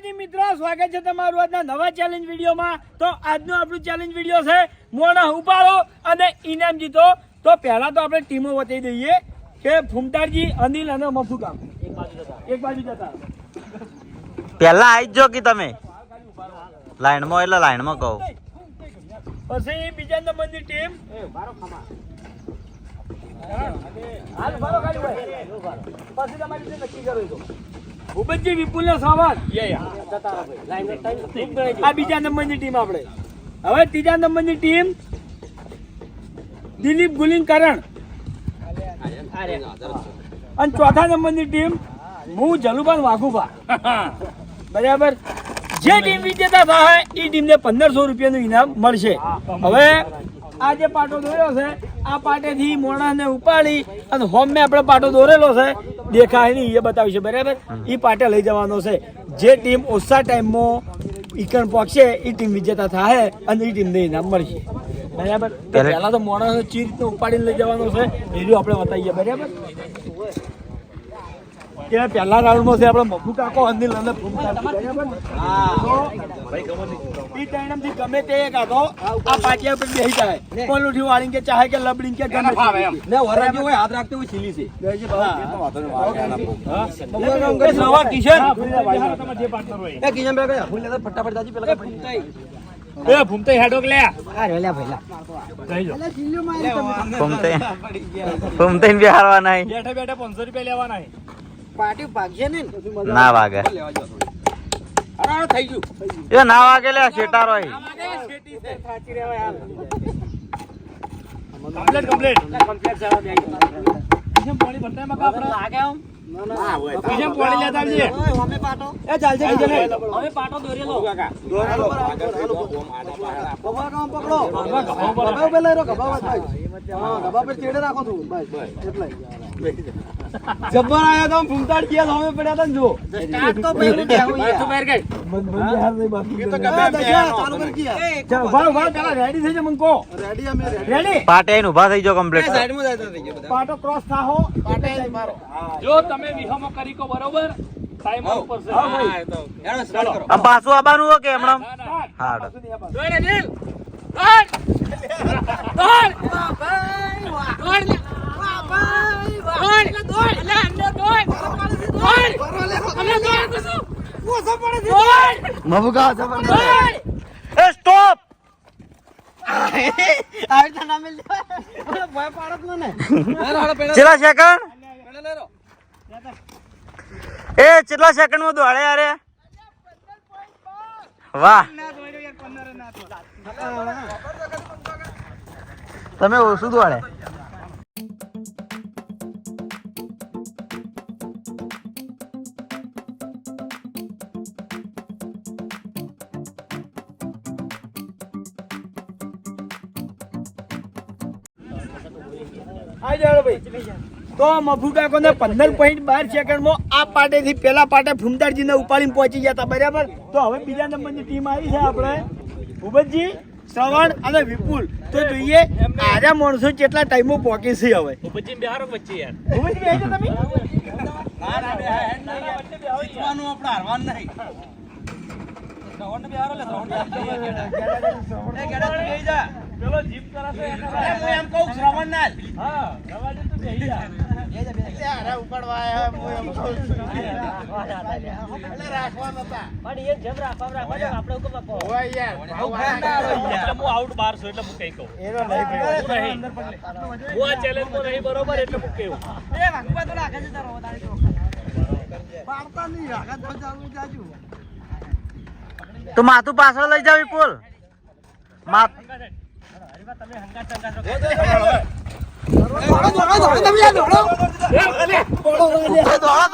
માતાજી મિત્રો, સ્વાગત છે તમારું આજના નવા ચેલેન્જ વિડીયોમાં। તો આજનો આપણું ચેલેન્જ વિડીયો છે મોણા ઉપાડો અને ઇનામ જીતો। તો પહેલા તો આપણે ટીમો બતાવી દઈએ કે ફૂમતારજી, અનિલ અને મફુકામ એક બાજુ જતા પહેલા આવી જો કે તમે લાઈનમાં, એટલે લાઈનમાં કહો। પછી બીજા નંબરની ટીમ હાલ ભરો ખાલી ભાઈ, પછી તમારી રીતે નક્કી કરો તો ભૂપતજી વિપુલ ને સવાલ આ બીજા નંબરની ટીમ આપણે। હવે ત્રીજા નંબરની ટીમ દિલીપ ગુલિંગ કરણ અને ચોથા નંબરની ટીમ હું જલુભાન વાઘુભા। બરાબર, જે ટીમ વિજેતા થાય એ ટીમને 1500 રૂપિયાનું ઇનામ મળશે। હવે આ જે પાટો દોર્યો છે આ પાટેથી મોણાને ઉપાડી અને હોમ મેં આપણે પાટો દોરેલો છે, દેખાય નહીં એ બતાવીશું। બરાબર, એ પાટે લઈ જવાનો છે। જે ટીમ ઓછા ટાઈમમાં ઈકણ પહોંચશે એ ટીમ વિજેતા થાય અને એ ટીમને ઇનામ મળશે। બરાબર, પહેલા તો મોણાને ચી રીતનો ઉપાડીને લઈ જવાનો છે એ આપણે બતાવીએ। બરાબર, કે પહેલા રાઉન્ડમાં છે આપણે મફુ કાકો, અનિલ અને ફૂમતાજી। બરાબર, ઈ ટાઈમથી ગમે તે એક આખો આ પાટિયા પર બેસી જાય, કોલુઠી વાળી કે ચાહે કે લબડી કે ગમે ને વરાજી હોય હાથ રાખતે હોય સીલી છે સવા કિશન જે પાર્ટનર હોય એ કિશન ભાઈ ગયા ફૂલ લેતા ફટાફટ જાજી પેલા ફૂમતાઈ એ ફૂમતાઈ હેડોક લે આ રેલા ભઈલા કહી જો ફૂમતાઈ બિહારવા નહીં, બેઠા બેઠા 500 રૂપિયા લેવાના છે। પાર્ટી ભાગશે ને ના વાગે, અરે થઈ ગયું એ ના વાગે લે શેટારો અહીં થાચી રહેવા યાર કમ્પ્લીટ જવા દે કિશન પાણી બટાઈ માં કાપડા લાગે આમ ના હોય કિશન પાણી લેતા આવજે અમે પાટો એ ચાલજે કિશન અમે પાટો દોરેલો કાકા દોરેલો ગભા કામ પકડો ગભા પેલા રો ગભા ભાઈ હા ગભા પર ચેડે રાખો તું બસ એટલે જબ્બર આયા તો ફૂમતાડ કે સામે પડ્યા હતા જો સ્ટાર્ટ તો પહેલું દેવું યાર તું બહાર ગઈ બંધ યાર નહીં બાકી એ તો ગમે ચાલુ કરી કિયા ચાલ ભાવ ભાવ પેલા રેડી થઈ જા મંકો રેડી અમે રેડી પાટે આઈને ઊભા થઈ જાઓ કમ્પ્લીટ। સાઈડ માં જતા થઈ ગયા પાટો ક્રોસ થાહો પાટે મારો જો તમે વિહમો કરી કો બરોબર ટાઈમ ઉપર છે હા ભાઈ તો યાર સ્ટાર્ટ કરો આમ પાછું આવવાનું હો કે હમણાં હા જોઈ રે દિલ દોડ દોડ ભાઈ વાહ દોડ સ્ટોપ ચેલા સેકન્ડ એ ચેટલા સેકન્ડ માં દોડે યાર, વાહ તમે ઓછું દોડે। તો મફુ કાકો ને 15.12 સેકન્ડમાં આ પાટેથી પેલા પાટે ફૂમતારજીને ઉપાડીને પહોંચી ગયા હતા। બરાબર, તો હવે બીજા નંબરની ટીમ આવી છે આપણે ભૂપતજી, શ્રવણ અને વિપુલ। તો જોઈએ આરા માણસો કેટલા ટાઈમમાં પહોંચે છે। હવે ભૂપતજી બિહારો વચ્ચે યાર ભૂપતજી બેહી જાઓ તમે ના ના બેહાડ નહીં યાર જીતવાનું આપણે હારવાનું નહીં શ્રવણ ને બિહારો લે શ્રવણ એ ગેડા તું બેહી જા પેલો જીપ કરાશે એને હું એમ કહું શ્રવણ ના હા રવાજે તું બેહી જા અરે ઉપાડવા આયા હું એમ કહું એટલે રાખવા નતા પણ એ જેમ રાખવા આપણે હુકમ આપો હોય યાર હું આઉટ બાર છું એટલે હું કઈ કહું એનો નહીં હું આ ચેલેન્જ માં નહીં બરોબર એટલે હું કહું એ વાગવા તો રાખે છે તારો વધારે તો પાડતા નહીં રાખા તો જાજુ તો માથું પાછળ લઈ જાવ વિપુલ માથ તમે હંગાત હંગાત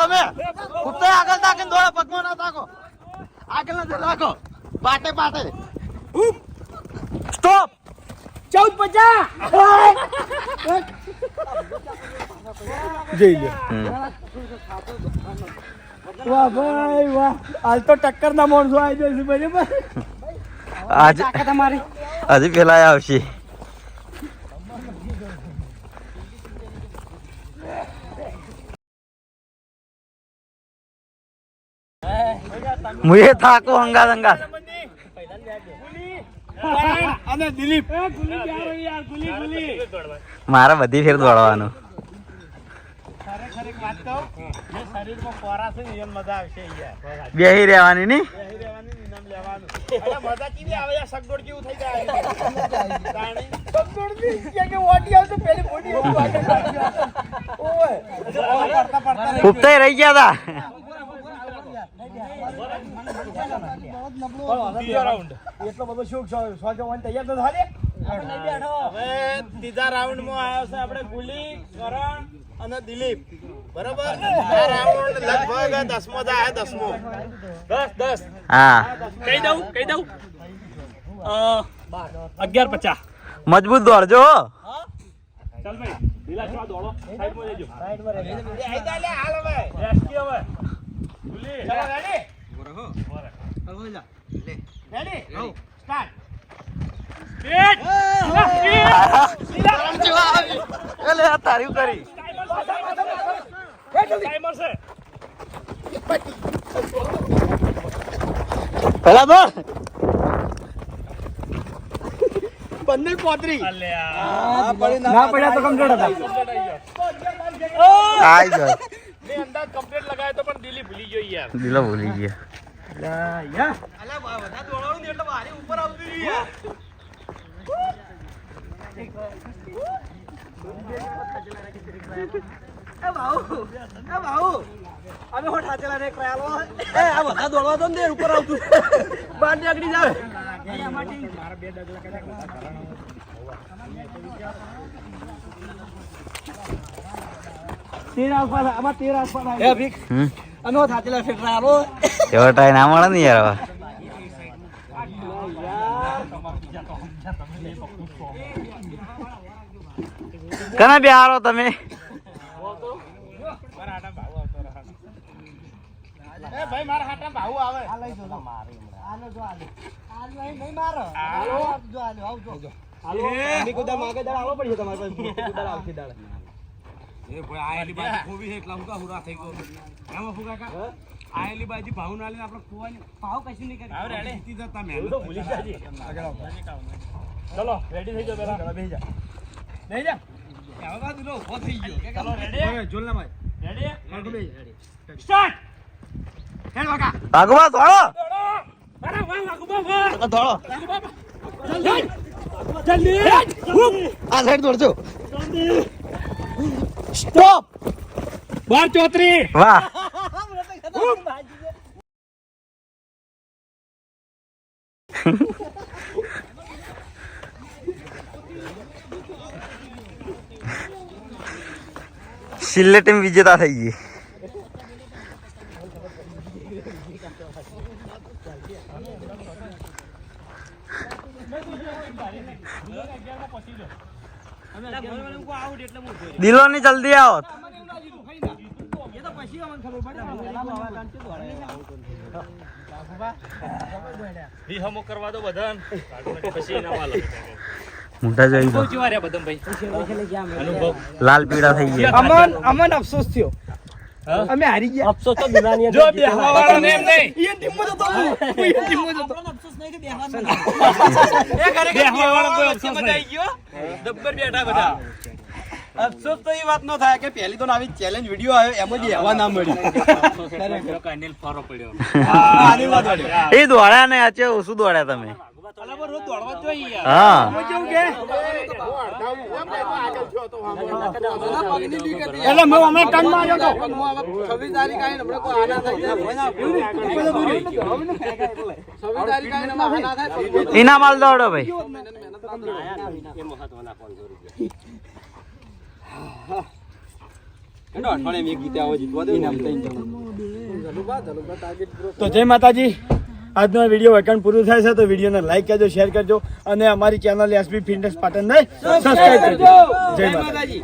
તમે કુત્તે આગળ તાકીને દોડો, પગમાં ના તાકો, આગળ ના રાખો, પાટે પાટે સ્ટોપ 14:50 જઈ લે વાહ ભાઈ વાહ, હાલ તો ટક્કર ના માણસો આવી જાય છે। બરાબર, આજે તમારી હજી પેલા આવશે। મુએ થાકો હંગાત હંગાત અને દિલીપ મારે બધી ફેર દોડવાનું ખરેખર એક વાત કહું, જે શરીરમાં પોરા છે ને એમ મજા આવશે યાર. બેહી રહેવાની ની બેહી રહેવાનું ને ઇનામ લેવાનું. અરે મજા કેવી આવે યાર, સગડોળ કેવું થઈ જાય. તાણી સગડોળ બી કે ઓટી આવશે પેલી મોટી એવું આગળ લાગ્યો. ઓય પડતા પડતા ઉપતાઈ રહી ગયા તા ત્રીજો રાઉન્ડ એટલો બધો શોખ સો જવાની તૈયાર તો થાલે. હવે ત્રીજા રાઉન્ડમાં આવ્યો છે આપણે ગુલી, કરણ અને દિલીપ. બરાબર, આ રાઉન્ડ લગભગ 10મો થાય. 10મો 10 હા કહી દઉં 11:50. મજબૂત દોડજો હો. ચાલ ભાઈ લીલા ચા દોડો, સાઈડમાં લેજો. સાઈડમાં રહેજો. એ આઈદા લે હાલ હવે રેસ્કી હવે ગુલી. ચલો રેડી રેડી સ્ટાર્ટ. એટલે આ તારી કરી ટાઈમર છે. પેલા દોડ 15:35. ના પડ્યા તો કમ્પ્લીટ હતા. આઈ ગયો મેં અંદાજ કમ્પ્લીટ લગાવ્યો તો પણ દિલ્હી ભૂલી ગયો યાર. દિલો ભૂલી ગયા અમે હોઠ હાચેલા ને કરાયેલો. એ આ બધા દોડવા દો ને ઉપર આવતું. બાર નીકળી જાવ. તેર આસપાસ આમાં 13 આસપાસ આવી. એ ભીખ હમ અમે હોઠ હાચેલા છે કરાયેલો. એવો ટ્રાય ના મળે ને યાર હવે. કના બે હારો તમે એ ભાઈ મારા હાટા ભાવ આવે. આલો જો આલો નહીં મારો. આલો જો આલો આવજો. આલો અમે કુદા માગે દાળ આવો પડ્યો તમારે પાસે. કુદા આવશે દાળ. એ ભાઈ આયેલી બાજી ખોવી છે એટલા હુકા હુરા થઈ ગયો એમાં ફુકા કા આયેલી બાજી ભાવ ના લઈને આપણે ખોવાની ભાવ કશું નહીં કરી. આવ રેડી. જીતી જતા મેં એવું તો ભૂલી જાજી. ચલો રેડી થઈ જાઓ પેલા. બેહી જા. બેહી જા. હવે બાદ લો ઉભો થઈ ગયો ચલો રેડી. જોલ ના ભાઈ રેડી. સ્ટાર્ટ. હેડ વાકા. ભાગવા દોડો અરે વાહ વાગુબા વાહ. દોડો જલ્દી. આ સાઈડ દોડજો સ્ટોપ. 12:34. વાહ છેલ્લે ટીમ વિજેતા થઈ ગઈ. દિલો ની જલ્દી આવો. રીહમો કરવા દો બધાન. પછી ના વાલો. મોટા જોઈ દો. પહોંચી વાર્યા બધાન ભાઈ. અનુભવ. લાલ પીળા થઈ ગયા. અમન અફસોસ થયો. અમે હારી ગયા. અફસોસ તો દુનિયાની જો બેહવા વાળો ને એમ નહીં. એ ટીમમાં જતો. એ ટીમમાં જતો. અફસોસ નહીં કે બેહવાનું. બેહવા વાળો કોઈ અફસોસ નહીં. દબ્બર બેઠા બધા. અફસોસ તો એ વાત નો થાય કે પહેલી તો આવી ચેલેન્જ વિડિયો આવ્યો એમાં જ હવા ના મળી. કાનેલ ફારો પડ્યો. આની વાત વાળી. એ દોડ્યા ને આજે ઓછું દોડ્યા તમે. અલા પર રોજ દોડવા જોઈએ યાર. હા એટલે મેં અમે ટન માં આવ્યો તો. 26 તારીખ આવીને હમણાં કોઈ આના થાય. 26 તારીખ આવીને આના ના થાય. એના માલ દોડો ભાઈ. તો જય માતાજી. આજનો વિડીયો વેકન પૂરું થાય છે તો વિડીયોને લાઈક કરજો, શેર કરજો અને અમારી ચેનલ એસબી ફિટનેસ પાટણને સબસ્ક્રાઇબ કરજો. જય માતાજી.